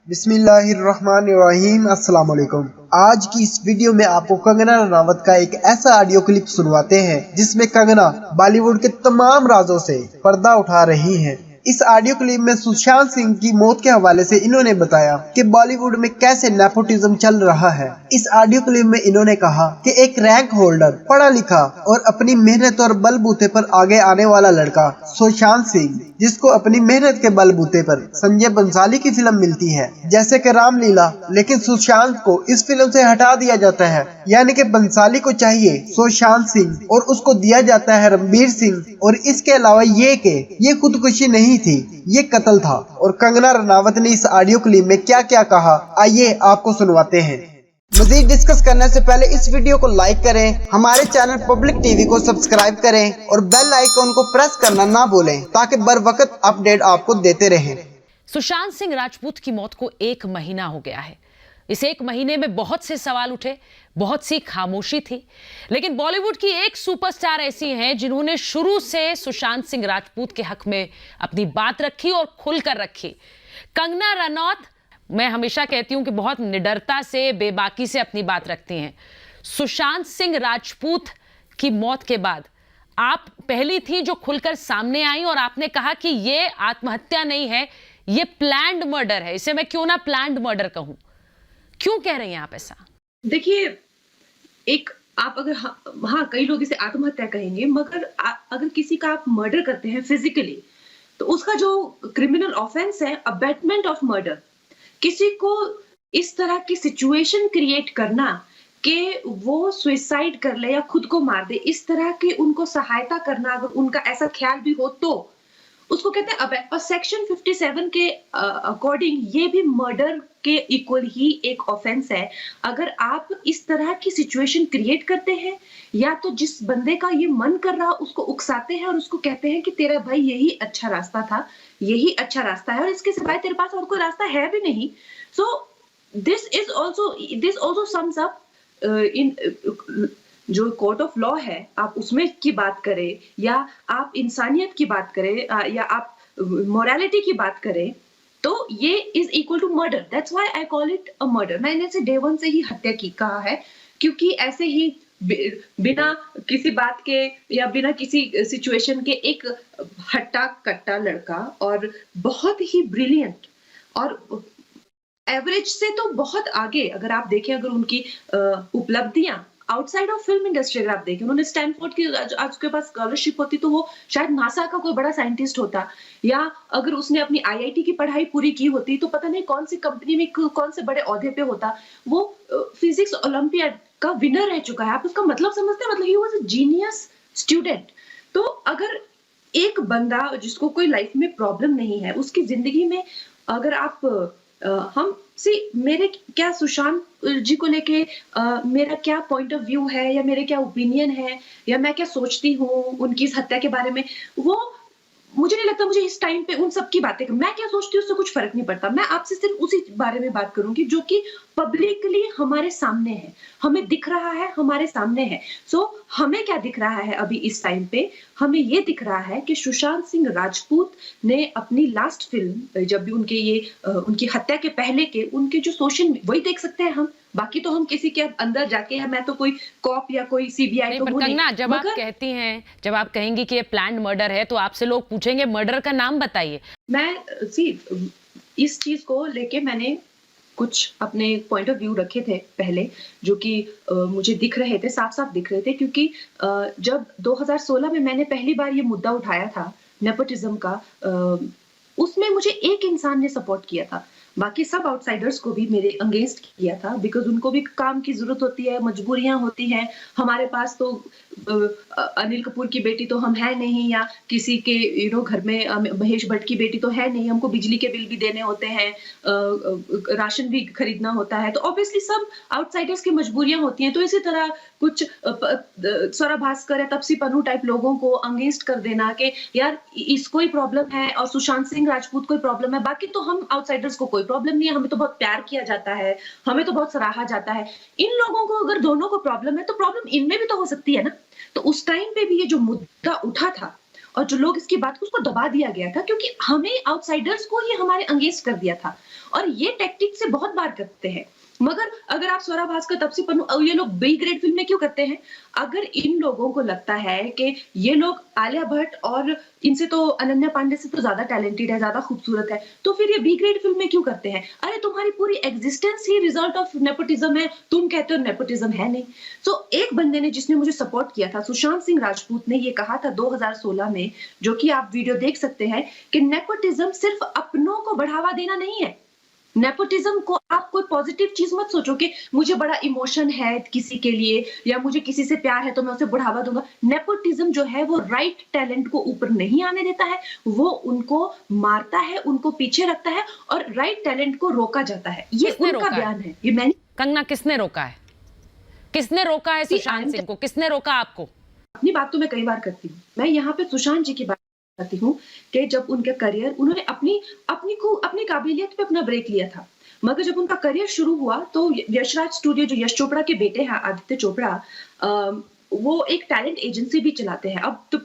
बिस्मिल्लाहिर्रहमानिर्रहीम अस्सलाम वालेकुम। आज की इस वीडियो में आपको कंगना रनावत का एक ऐसा ऑडियो क्लिप सुनवाते हैं जिसमें कंगना बॉलीवुड के तमाम राजों से पर्दा उठा रही हैं। इस ऑडियो क्लिप में सुशांत सिंह की मौत के हवाले से इन्होंने बताया कि बॉलीवुड में कैसे नेपोटिज्म चल रहा है। इस ऑडियो क्लिप में इन्होंने कहा कि एक रैंक होल्डर, पढ़ा लिखा और अपनी मेहनत और बलबूते पर आगे आने वाला लड़का सुशांत सिंह, जिसको अपनी मेहनत के बलबूते पर संजय बंसाली की फिल्म मिलती है जैसे कि रामलीला, लेकिन सुशांत को इस फिल्म से हटा दिया जाता है। यानी कि बंसाली को चाहिए सुशांत सिंह और उसको दिया जाता है रणवीर सिंह। और इसके अलावा ये खुदकुशी नहीं थी, ये कत्ल था। और कंगना रनावत ने इस ऑडियो क्लिप में क्या क्या कहा, आइए आपको सुनवाते हैं। मजीद डिस्कस करने से पहले इस वीडियो को लाइक करें, हमारे चैनल पब्लिक टीवी को सब्सक्राइब करें और बेल आइकन को प्रेस करना ना भूलें ताकि बर वक्त अपडेट आपको देते रहें। सुशांत सिंह राजपूत की मौत को 1 महीना हो गया है। इस 1 महीने में बहुत से सवाल उठे, बहुत सी खामोशी थी, लेकिन बॉलीवुड की एक सुपरस्टार ऐसी हैं जिन्होंने शुरू से सुशांत सिंह राजपूत के हक में अपनी बात रखी और खुलकर रखी। कंगना रनौत, मैं हमेशा कहती हूं कि बहुत निडरता से, बेबाकी से अपनी बात रखती हैं। सुशांत सिंह राजपूत की मौत के बाद आप पहली थी जो खुलकर सामने आई और आपने कहा कि ये आत्महत्या नहीं है, ये प्लान्ड मर्डर है। इसे मैं क्यों ना प्लान्ड मर्डर कहूं, क्यों कह रही हैं आप ऐसा? देखिए, एक आप अगर हाँ कई लोग इसे आत्महत्या कहेंगे, मगर अगर किसी का आप मर्डर करते हैं फिजिकली, तो उसका जो क्रिमिनल ऑफेंस है अबैटमेंट ऑफ मर्डर। किसी को इस तरह की सिचुएशन क्रिएट करना कि वो सुसाइड कर ले या खुद को मार दे, इस तरह की उनको सहायता करना, अगर उनका ऐसा ख्याल भी हो तो उसको कहते हैं। और सेक्शन 57 के अकॉर्डिंग ये भी मर्डर के इक्वल ही एक ऑफेंस है। अगर आप इस तरह की सिचुएशन क्रिएट करते हैं या तो जिस बंदे का ये मन कर रहा उसको उकसाते हैं और उसको कहते हैं कि तेरा भाई यही अच्छा रास्ता था, यही अच्छा रास्ता है और इसके सिवाय तेरे पास और कोई रास्ता है भी नहीं। So this also sums up in जो कोर्ट ऑफ लॉ है, आप उसमें की बात करें या आप इंसानियत की बात करें या आप मोरालिटी की बात करें, तो ये is equal to murder. That's why I call it a murder. मैंने इसे डे वन से ही हत्या की कहा है, क्योंकि ऐसे ही बिना किसी बात के या बिना किसी सिचुएशन के एक हट्टा कट्टा लड़का और बहुत ही ब्रिलियंट और एवरेज से तो बहुत आगे, अगर आप देखें, अगर उनकी उपलब्धियां आउटसाइड ऑफ फिल्म इंडस्ट्री अगर आप देखें, उन्होंने स्टैनफोर्ड की आज उसके पास स्कॉलरशिप होती तो वो शायद नासा का कोई बड़ा साइंटिस्ट होता, या अगर उसने अपनी आईआईटी की पढ़ाई पूरी की होती तो पता नहीं कौन सी कंपनी में कौन से बड़े ओहदे पे होता। वो फिजिक्स ओलंपियाड का विनर रह चुका है। आप उसका मतलब समझते हैं? मतलब he was a genius student. तो अगर एक बंदा जिसको कोई लाइफ में प्रॉब्लम नहीं है, उसकी जिंदगी में अगर आप हम सी मेरे क्या सुशांत जी को लेके मेरा क्या पॉइंट ऑफ व्यू है या मेरे क्या ओपिनियन है या मैं क्या सोचती हूँ उनकी इस हत्या के बारे में, वो मुझे नहीं लगता मुझे इस टाइम पे उन सब की बातें मैं क्या सोचती हूँ उससे कुछ फर्क नहीं पड़ता। मैं आपसे सिर्फ उसी बारे में बात करूंगी जो कि पब्लिकली हमारे सामने है, हमें दिख रहा है, हमारे सामने है। सो हमें क्या दिख रहा है अभी इस टाइम पे? हमें ये दिख रहा है कि सुशांत सिंह राजपूत ने अपनी लास्ट फिल्म, जब भी उनके ये उनकी हत्या के पहले के उनके जो सोशल, वही देख सकते हैं हम, बाकी तो हम किसी के अंदर जाके, या मैं तो कोई कॉप या कोई सीबीआई तो हूं नहीं। जब आप कहती हैं, जब आप कहेंगी कि ये प्लान्ड मर्डर है, तो आपसे लोग पूछेंगे मर्डर का नाम बताइए। मैं इस चीज को लेके मैंने कुछ अपने पॉइंट ऑफ व्यू रखे थे पहले, जो कि मुझे दिख रहे थे, साफ साफ दिख रहे थे, क्योंकि जब 2016 में मैंने पहली बार ये मुद्दा उठाया था नेपोटिज्म का, उसमें मुझे एक इंसान ने सपोर्ट किया था, बाकी सब आउटसाइडर्स को भी मेरे अगेंस्ट किया था, बिकॉज उनको भी काम की जरूरत होती है, मजबूरियां होती हैं। हमारे पास तो अनिल कपूर की बेटी तो हम है नहीं, या किसी के घर में महेश भट्ट की बेटी तो है नहीं, हमको बिजली के बिल भी देने होते हैं, राशन भी खरीदना होता है, तो ऑब्वियसली सब आउटसाइडर्स की मजबूरियां होती हैं। तो इसी तरह कुछ स्वरा भास्कर या तपसी पन्नू टाइप लोगों को अगेंस्ट कर देना कि यार इसको ही प्रॉब्लम है और सुशांत सिंह राजपूत को प्रॉब्लम है, बाकी तो हम आउटसाइडर्स को कोई प्रॉब्लम नहीं है, हमें तो बहुत प्यार किया जाता है, हमें तो बहुत सराहा जाता है। इन लोगों को अगर दोनों को प्रॉब्लम है तो प्रॉब्लम इनमें भी तो हो सकती है ना। तो उस टाइम पे भी ये जो मुद्दा उठा था और जो लोग इसकी बात को उसको दबा दिया गया था, क्योंकि हमें आउटसाइडर्स को ही हमारे अगेंस्ट कर दिया था। और ये टैक्टिक से बहुत बार करते हैं। मगर अगर आप स्वरा भास्कर, तापसी पन्नू, ये लोग बी ग्रेड फिल्में क्यों करते हैं? अगर इन लोगों को लगता है कि ये लोग आलिया भट्ट और इनसे तो अनन्या पांडे से तो ज्यादा टैलेंटेड है, ज्यादा खूबसूरत है, तो फिर ये बी ग्रेड फिल्में क्यों करते हैं? अरे तुम्हारी पूरी existence he result of nepotism है, तुम कहते हो नेपोटिज्म है नहीं। तो एक बंदे ने जिसने मुझे सपोर्ट किया था, सुशांत सिंह राजपूत ने ये कहा था 2016 में, जो कि आप वीडियो देख सकते हैं, कि नेपोटिज्म सिर्फ अपनों को बढ़ावा देना नहीं है। नेपोटिज्म को आप कोई पॉजिटिव चीज मत सोचो कि मुझे बड़ा इमोशन है किसी के लिए या मुझे किसी से प्यार है तो मैं उसे बढ़ावा दूंगा। नेपोटिज्म जो है वो राइट टैलेंट को ऊपर नहीं आने देता है, वो उनको मारता है, उनको पीछे रखता है और राइट टैलेंट को रोका जाता है। ये उनका बयान है, ये मैंने। कंगना, किसने रोका है? किसने रोका है सुशांत सिंह को? किसने रोका आपको? अपनी बात तो मैं कई बार करती हूँ। मैं यहाँ पे सुशांत जी की बात करती हूँ कि जब उनका करियर, उन्होंने अपनी काबिलियत पे अपना ब्रेक लिया था, मगर जब उनका करियर शुरू हुआ तो यशराज स्टूडियो, जो यश चोपड़ा के बेटे हैं आदित्य चोपड़ा, वो एक टैलेंट एजेंसी भी चलाते हैं। अब तो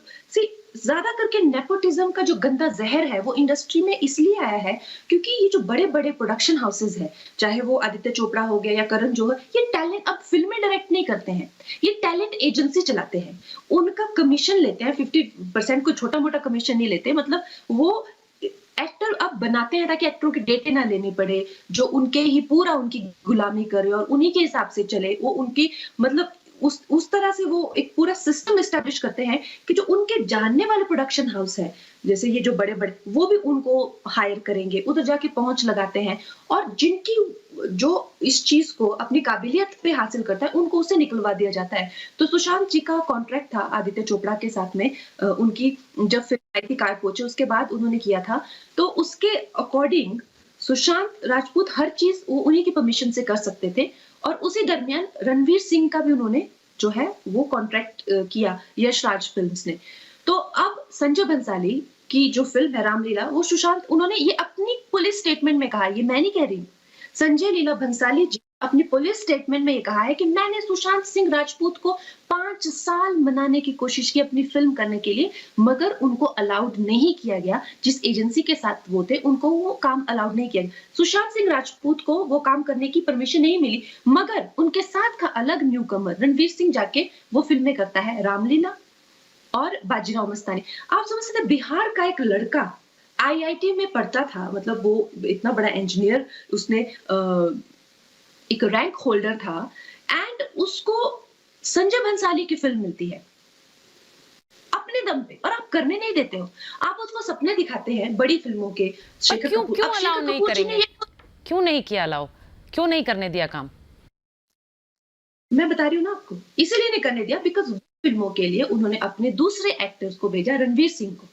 ज्यादा करके नेपोटिज्म का जो गंदा जहर है वो इंडस्ट्री में इसलिए आया है क्योंकि ये जो बड़े बड़े प्रोडक्शन हाउसेज है, चाहे वो आदित्य चोपड़ा हो गया या करण जौहर, ये टैलेंट अब फिल्में डायरेक्ट नहीं करते हैं, ये टैलेंट एजेंसी चलाते हैं। उनका कमीशन लेते हैं 50%, कोई छोटा मोटा कमीशन नहीं लेते। मतलब वो एक्टर अब बनाते हैं ताकि एक्टरों के डेटे ना लेने पड़े, जो उनके ही पूरा उनकी गुलामी करे और उन्हीं के हिसाब से चले। वो उनकी मतलब उस तरह से वो एक पूरा सिस्टम एस्टेब्लिश करते हैं कि जो उनके जानने वाले प्रोडक्शन हाउस है, जैसे ये जो बड़े बड़े, वो भी उनको हायर करेंगे, उधर जाके पहुंच लगाते हैं, और जिनकी जो इस चीज को अपनी काबिलियत पे हासिल करता है उनको उसे निकलवा दिया जाता है। तो सुशांत जी का कॉन्ट्रैक्ट था आदित्य चोपड़ा के साथ में, उनकी जब फिल्म आई थी काय पोचे, उसके बाद उन्होंने किया था, तो उसके अकॉर्डिंग सुशांत राजपूत हर चीज वो उन्हीं की परमिशन से कर सकते थे। और उसी दरमियान रणवीर सिंह का भी उन्होंने जो है वो कॉन्ट्रैक्ट किया यशराज फिल्म्स ने। तो अब संजय बंसाली की जो फिल्म है रामलीला, वो सुशांत, उन्होंने ये अपनी पुलिस स्टेटमेंट में कहा, ये मैं नहीं कह रही, संजय लीला भंसाली जी अपनी पुलिस स्टेटमेंट में ये कहा है कि मैंने सुशांत सिंह राजपूत को 5 साल मनाने की कोशिश की अपनी फिल्म करने के लिए, मगर उनको अलाउड नहीं किया गया। जिस एजेंसी के साथ वो थे उनको वो काम अलाउड नहीं किया गया। सुशांत सिंह राजपूत को वो काम करने की परमिशन नहीं मिली, मगर उनके साथ का अलग न्यूकमर रणवीर सिंह जाके वो फिल्में करता है, रामलीला और बाजीराव मस्तानी। आप समझ सकते, बिहार का एक लड़का आईआईटी में पढ़ता था, मतलब वो इतना बड़ा इंजीनियर, उसने एक रैंक होल्डर था, एंड उसको संजय भंसाली की फिल्म मिलती है अपने दम पे, और आप करने नहीं देते हो। आप उसको सपने दिखाते हैं बड़ी फिल्मों के। क्यों अलाउ नहीं करेंगे? क्यों नहीं किया अलाउ? क्यों नहीं करने दिया काम? मैं बता रही हूँ ना आपको, इसीलिए नहीं करने दिया बिकॉज फिल्मों के लिए उन्होंने अपने दूसरे एक्टर्स को भेजा, रणवीर सिंह को,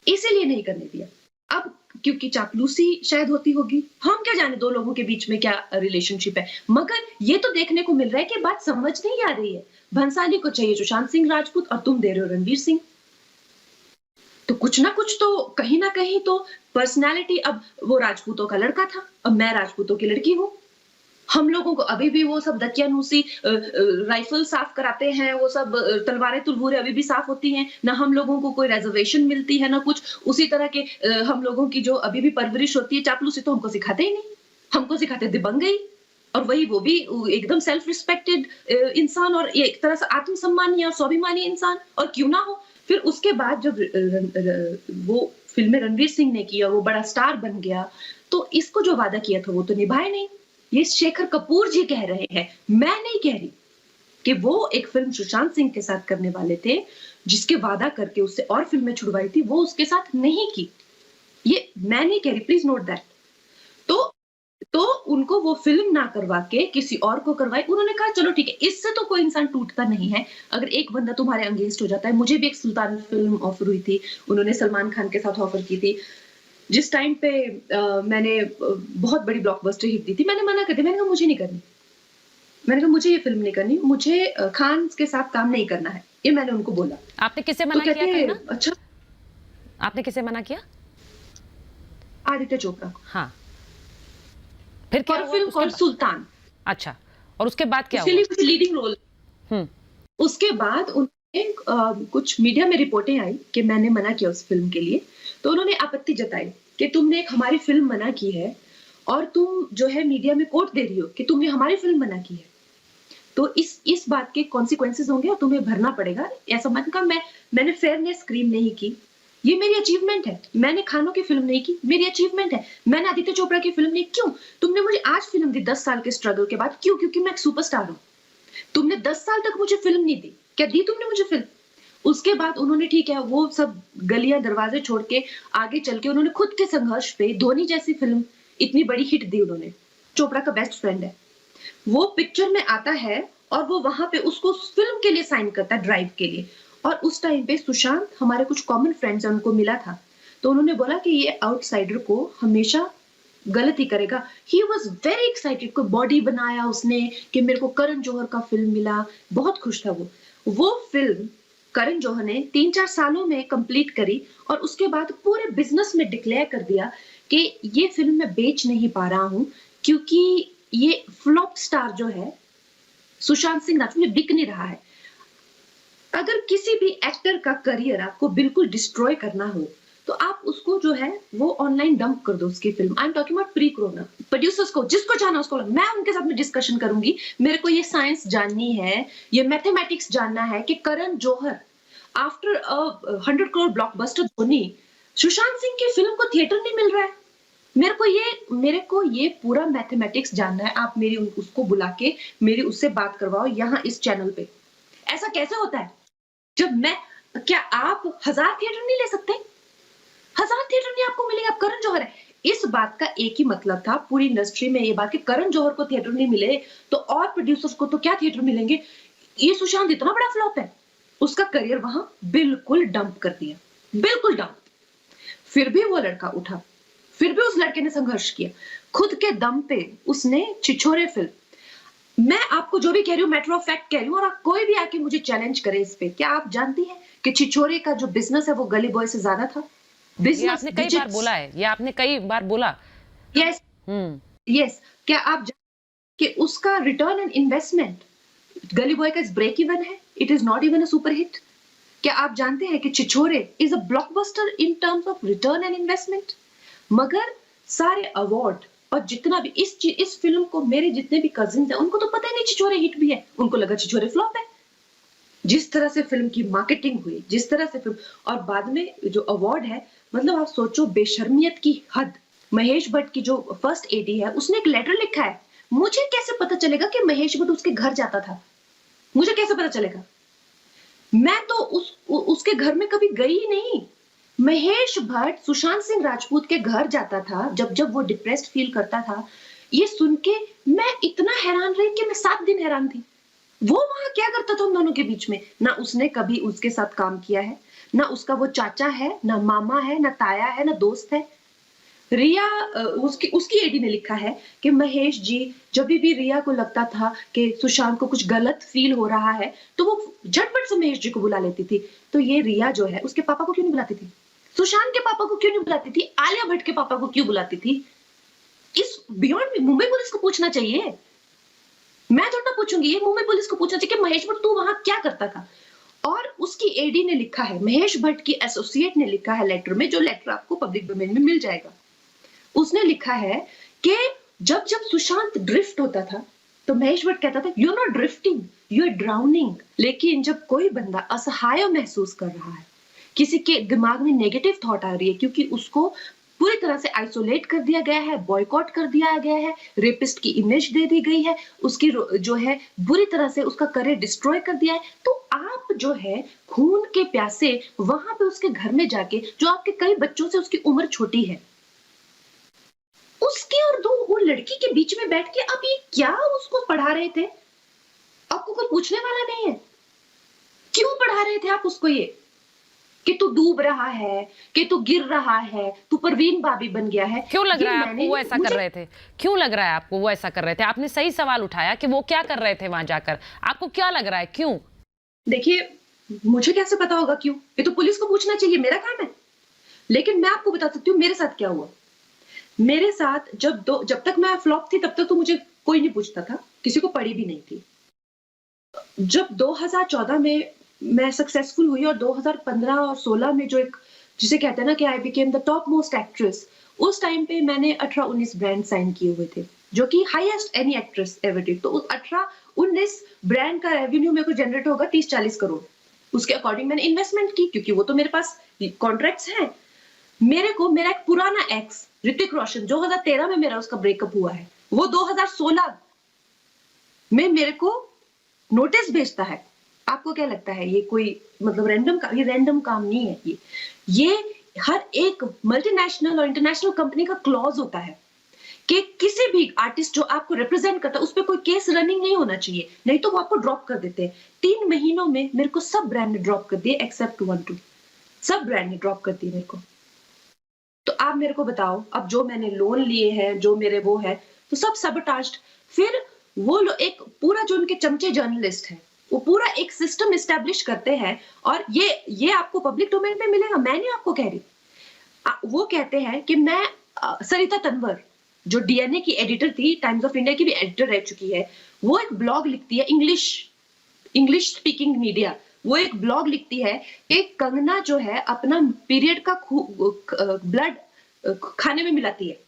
इसीलिए नहीं करने दिया। अब क्योंकि चापलूसी शायद होती होगी, हम क्या जाने दो लोगों के बीच में क्या रिलेशनशिप है, मगर ये तो देखने को मिल रहा है कि बात समझ नहीं आ रही है। भंसाली को चाहिए सुशांत सिंह राजपूत और तुम दे रहे हो रणवीर सिंह, तो कुछ ना कुछ तो कहीं ना कहीं तो पर्सनालिटी। अब वो राजपूतों का लड़का था, अब मैं राजपूतों की लड़की हूँ, हम लोगों को अभी भी वो सब दकियानूसी राइफल साफ कराते हैं, वो सब तलवारें तुलबूरें अभी भी साफ होती हैं ना, हम लोगों को कोई रिजर्वेशन मिलती है ना कुछ। उसी तरह के हम लोगों की जो अभी भी परवरिश होती है, चापलूसी तो हमको सिखाते ही नहीं, हमको सिखाते दिबंगई। और वही वो भी एकदम सेल्फ रिस्पेक्टेड इंसान और एक तरह से आत्मसम्मानी और स्वाभिमानी इंसान, और क्यों ना हो। फिर उसके बाद जब वो फिल्में रणवीर सिंह ने की और वो बड़ा स्टार बन गया, तो इसको जो वादा किया था वो तो निभाए नहीं। ये शेखर कपूर जी कह रहे हैं, मैं नहीं कह रही, कि वो एक फिल्म सुशांत सिंह के साथ करने वाले थे, जिसके वादा करके उससे और फिल्में छुड़वाई थी, वो उसके साथ नहीं की। ये मैं नहीं कह रही, प्लीज नोट दैट। तो उनको वो फिल्म ना करवा के किसी और को करवाई। उन्होंने कहा चलो ठीक है, इससे तो कोई इंसान टूटता नहीं है अगर एक बंदा तुम्हारे अगेंस्ट हो जाता है। मुझे भी एक सुल्तान फिल्म ऑफर हुई थी, उन्होंने सलमान खान के साथ ऑफर की थी, जिस टाइम पे मैंने बहुत बड़ी ब्लॉकबस्टर हिट दी थी। मैंने मना कर दिया, मैंने कहा मुझे नहीं करनी, मैंने कहा मुझे ये फिल्म नहीं करनी, मुझे खान के साथ काम नहीं करना है, ये मैंने उनको बोला। आपने किसे मना किया करना? अच्छा, आपने किसे मना किया? आदित्य चोपड़ा। हाँ, फिर क्या हुआ? Film called Sultan. अच्छा, और उसके बाद क्या हुआ? Leading role. उसके बाद कुछ मीडिया में रिपोर्टें आई कि मैंने मना किया उस फिल्म के लिए, तो उन्होंने आपत्ति जताई कि तुमने एक हमारी फिल्म मना की है और तुम जो है मीडिया में कोट दे रही हो कि तुमने हमारी फिल्म मना की है, तो इस बात के कॉन्सिक्वेंसेस होंगे और तुम्हें भरना पड़ेगा। ऐसा मत कर, मैंने फेयरनेस स्क्रीम नहीं की, ये मेरी अचीवमेंट है। मैंने खानों की फिल्म नहीं की, मेरी अचीवमेंट है। मैंने आदित्य चोपड़ा की फिल्म नहीं, क्यों? तुमने मुझे आज फिल्म दी 10 साल के स्ट्रगल के बाद, क्यों? क्योंकि मैं एक सुपरस्टार हूँ। तुमने 10 साल तक मुझे फिल्म नहीं दी, क्या दी तुमने मुझे फिल्म? उसके बाद उन्होंने, ठीक है, वो सब गलियां दरवाजे छोड़ के आगे चल के उन्होंने खुद के संघर्ष पे धोनी जैसी फिल्म इतनी बड़ी हिट दी उन्होंने। चोपड़ा का बेस्ट फ्रेंड है, वो पिक्चर में आता है और वो वहां पे उसको फिल्म के लिए साइन करता है, ड्राइव के लिए। और उस टाइम पे सुशांत, हमारे कुछ कॉमन फ्रेंड्स हैं, उनको मिला था, तो उन्होंने बोला कि ये आउटसाइडर को हमेशा गलत ही करेगा। ही वॉज वेरी एक्साइटेड, को बॉडी बनाया उसने कि मेरे को करण जौहर का फिल्म मिला, बहुत खुश था वो फिल्म करण जौहर ने 3-4 सालों में कंप्लीट करी और उसके बाद पूरे बिजनेस में डिक्लेयर कर दिया कि ये फिल्म मैं बेच नहीं पा रहा हूं क्योंकि ये फ्लॉप स्टार जो है सुशांत सिंह राजपूत बिक नहीं रहा है। अगर किसी भी एक्टर का करियर आपको बिल्कुल डिस्ट्रॉय करना हो तो आप उसको जो है वो ऑनलाइन डंप कर दो उसकी film. I am talking about pre corona. Producers को, जिसको जाना उसको, मैं उनके साथ में डिस्कशन करूंगी। मेरे को ये साइंस जाननी है, ये मैथमेटिक्स जानना है कि करण जौहर आफ्टर 100 करोड़ ब्लॉकबस्टर धोनी, सुशांत सिंह की फिल्म को थिएटर नहीं मिल रहा है। मेरे को ये पूरा मैथमेटिक्स जानना है। आप मेरी उसको बुला के मेरी उससे बात करवाओ यहाँ इस चैनल पे। ऐसा कैसे होता है जब मैं, क्या आप 1000 थिएटर नहीं ले सकते? 1000 थिएटर नहीं आपको मिलेगा, आप करण जौहर है। इस बात का एक ही मतलब था पूरी इंडस्ट्री में, ये बात कि करण जौहर को थिएटर नहीं मिले तो और प्रोड्यूसर्स को तो क्या थिएटर मिलेंगे। ये सुशांत इतना बड़ा फ्लॉप है, उसका करियर वहां बिल्कुल डंप कर दिया, बिल्कुल डंप। फिर भी वो लड़का उठा, फिर भी उस लड़के ने संघर्ष किया, खुद के दम पे उसने छिछोरे फिल्म, मैं आपको जो भी कह रही हूँ मैटर ऑफ फैक्ट कह रही हूँ, और आप कोई भी आके मुझे चैलेंज करे इस पे, क्या आप जानती हैं कि छिछोरे का जो बिजनेस है वो गली बॉय से ज्यादा था? ये आपने कई बार बोला है, ये आपने कई बार बोला। Yes yes. क्या आप कि उसका return and investment Gully Boy का ब्रेक इवन है, it is not even a super hit. क्या आप जानते हैं कि Chhichhore is a blockbuster in terms of return and investment? मगर सारे अवार्ड और जितना भी इस फिल्म को, मेरे जितने भी कजिन्स हैं उनको तो पता ही नहीं छिछोरे हिट भी है, उनको लगा छिछोरे फ्लॉप है। जिस तरह से फिल्म की मार्केटिंग हुई, जिस तरह से फिल्म, और बाद में जो अवार्ड है, मतलब आप सोचो बेशर्मियत की हद। महेश भट्ट की जो फर्स्ट एडी है उसने एक लेटर लिखा है, मुझे कैसे पता चलेगा कि महेश भट्ट उसके घर जाता था? मुझे कैसे पता चलेगा? मैं तो उसके घर में कभी गई ही नहीं। महेश भट्ट सुशांत सिंह राजपूत के घर जाता था जब वो डिप्रेस्ड फील करता था। ये सुन के मैं इतना हैरान रही कि मैं 7 दिन हैरान थी। वो वहां क्या करता था उन दोनों के बीच में? ना उसने कभी उसके साथ काम किया है, ना उसका वो चाचा है, ना मामा है, ना ताया है, ना दोस्त है। रिया, उसकी एडी ने लिखा है कि महेश जी, जब भी रिया को लगता था कि सुशांत को कुछ गलत फील हो रहा है तो वो झटपट से महेश जी को बुला लेती थी। तो ये रिया जो है उसके पापा को क्यों नहीं बुलाती थी? सुशांत के पापा को क्यों नहीं बुलाती थी? आलिया भट्ट के पापा को क्यों बुलाती थी? इस बियॉन्ड मुंबई पुलिस को पूछना चाहिए, मैं थोड़ा पूछूंगी, ये मुंबई पुलिस को पूछना चाहिए कि महेश भट्ट तू वहां क्या करता था। और उसकी एडी ने लिखा है, महेश भट्ट की एसोसिएट ने लिखा है लेटर में, जो लेटर आपको पब्लिक डोमेन में मिल जाएगा। उसने लिखा है कि जब जब सुशांत ड्रिफ्ट होता था तो महेश भट्ट कहता था, you are not drifting, you are drowning. लेकिन जब कोई बंदा असहाय महसूस कर रहा है, किसी के दिमाग में नेगेटिव थॉट आ रही है क्योंकि उसको पूरी तरह से आइसोलेट कर दिया गया है, बॉयकॉट कर दिया गया है, रेपिस्ट की इमेज दे दी गई है, उसकी जो है बुरी तरह से उसका करियर डिस्ट्रॉय कर दिया है, तो आप जो है खून के प्यासे वहां पे उसके घर में जाके, जो आपके कई बच्चों से उसकी उम्र छोटी है, उसके और वो लड़की के बीच में बैठ के आप ये क्या उसको पढ़ा रहे थे? आपको कोई पूछने वाला नहीं है, क्यों पढ़ा रहे थे आप उसको ये कि तू डूब रहा है, कि तू गिर रहा है, तू परवीन बाबी बन गया है? क्यों लग रहा है आपको वो ऐसा कर रहे थे? क्यों लग रहा है आपको वो ऐसा कर रहे थे? आपने सही सवाल उठाया कि वो क्या कर रहे थे वहां जाकर, आपको क्या लग रहा है क्यों? देखिए, मुझे कैसे पता होगा क्यों? ये तो पुलिस को पूछना चाहिए, मेरा काम है। लेकिन मैं आपको बता सकती हूँ मेरे साथ क्या हुआ। मेरे साथ जब तक मैं फ्लॉप थी तब तक तो मुझे कोई नहीं पूछता था, किसी को पड़ी भी नहीं थी। जब 2014 में मैं सक्सेसफुल हुई और 2015 और 16 में जो एक जिसे कहते हैं ना कि I became the top most actress, उस टाइम पे मैंने 18-19 ब्रांड साइन किए हुए थे, जो कि highest any actress ever did. तो उस 18-19 ब्रांड का रेवेन्यू मेरे को जनरेट होगा 30-40 करोड़। उसके अकॉर्डिंग मैंने इन्वेस्टमेंट की, क्योंकि वो तो मेरे पास कॉन्ट्रैक्ट्स हैं। मेरा एक पुराना एक्स ऋतिक रोशन 2013 में मेरा उसका ब्रेकअप हुआ है, वो 2016 में मेरे को नोटिस भेजता है। आपको क्या लगता है ये कोई मतलब ये रैंडम काम नहीं है। ये हर एक मल्टीनेशनल और इंटरनेशनल कंपनी का क्लॉज होता है कि किसी भी आर्टिस्ट जो आपको रिप्रेजेंट करता है उस पर कोई केस रनिंग नहीं होना चाहिए, नहीं तो वो आपको ड्रॉप कर देते हैं। 3 महीनों में मेरे को सब ब्रांड ने ड्रॉप कर दिए एक्सेप्ट 1-2, सब ब्रांड ने ड्रॉप कर दिए मेरे को। तो आप मेरे को बताओ, अब जो मैंने लोन लिए हैं, जो मेरे वो है, तो सब सबटाज्ड। फिर वो एक पूरा जो उनके चमचे जर्नलिस्ट हैं, वो पूरा एक सिस्टम एस्टेब्लिश करते हैं, और ये आपको पब्लिक डोमेन में मिलेगा, मैं नहीं आपको कह रही। वो कहते हैं कि मैं सरिता तंवर जो डीएनए की एडिटर थी, टाइम्स ऑफ इंडिया की भी एडिटर रह चुकी है, वो एक ब्लॉग लिखती है, इंग्लिश स्पीकिंग मीडिया, वो एक ब्लॉग लिखती है कि कंगना जो है अपना पीरियड का ब्लड खाने में मिलाती है।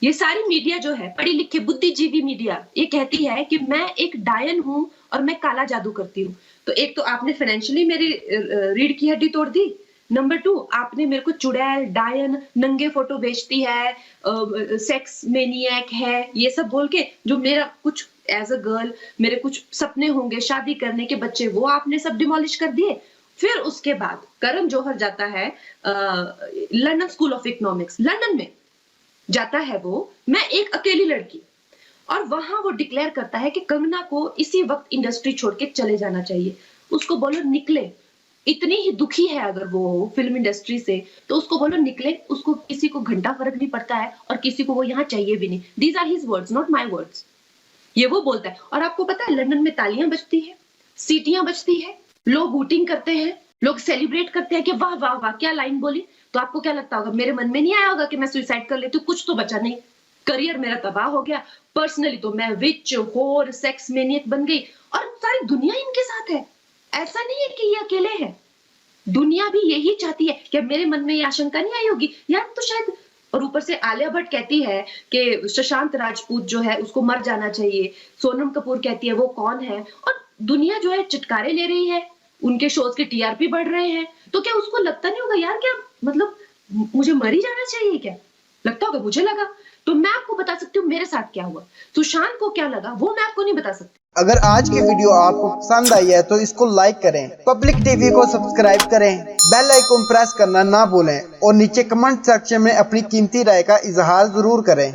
ये सारी मीडिया जो है, पढ़ी लिखी बुद्धिजीवी मीडिया, ये कहती है कि मैं एक डायन हूं और मैं काला जादू करती हूँ। तो एक तो आपने फाइनेंशियली मेरी रीढ़ की हड्डी तोड़ दी, नंबर 2 आपने मेरे को चुड़ैल, डायन, नंगे फोटो बेचती है, सेक्स मेनियक है, ये सब बोल के जो मेरा कुछ एज अ गर्ल मेरे कुछ सपने होंगे शादी करने के, बच्चे, वो आपने सब डिमोलिश कर दिए। फिर उसके बाद करण जौहर जाता है London school of economics, London में जाता है वो, मैं एक अकेली लड़की, और वहां वो डिक्लेयर करता है कि कंगना को इसी वक्त इंडस्ट्री छोड़ के चले जाना चाहिए। उसको बोलो निकले, इतनी ही दुखी है अगर वो फिल्म इंडस्ट्री से, तो उसको बोलो निकले, उसको किसी को घंटा फर्क नहीं पड़ता है और किसी को वो यहाँ चाहिए भी नहीं। These are his words, not my words. ये वो बोलता है। और आपको पता है लंदन में तालियां बजती है, सीटियां बजती है, लोग वोटिंग करते हैं, लोग सेलिब्रेट करते हैं कि वाह वाह वाह क्या लाइन बोली। तो आपको क्या लगता होगा, मेरे मन में नहीं आया होगा कि मैं सुसाइड कर लेती हूँ, कुछ तो बचा नहीं, करियर मेरा तबाह हो गया, पर्सनली तो मैं विच होर सेक्स मेनियक बन गई, और सारी दुनिया इनके साथ है। ऐसा नहीं है कि ये अकेले है, दुनिया भी यही चाहती है। कि मेरे मन में ये आशंका नहीं आई होगी यार, तो शायद, और ऊपर से आलिया भट्ट कहती है कि सुशांत राजपूत जो है उसको मर जाना चाहिए, सोनम कपूर कहती है वो कौन है, और दुनिया जो है चिटकारे ले रही है, उनके शोज के टीआरपी बढ़ रहे हैं। तो क्या उसको लगता नहीं होगा यार, क्या मतलब मुझे मर ही जाना चाहिए क्या? लगता होगा, मुझे लगा। तो मैं आपको बता सकती हूँ मेरे साथ क्या हुआ, सुशांत को क्या लगा वो मैं आपको नहीं बता सकती। अगर आज की वीडियो आपको पसंद आई है तो इसको लाइक करें, पब्लिक टीवी को सब्सक्राइब करें, बेल आइकन प्रेस करना ना भूलें, और नीचे कमेंट सेक्शन में अपनी कीमती राय का इजहार जरूर करें।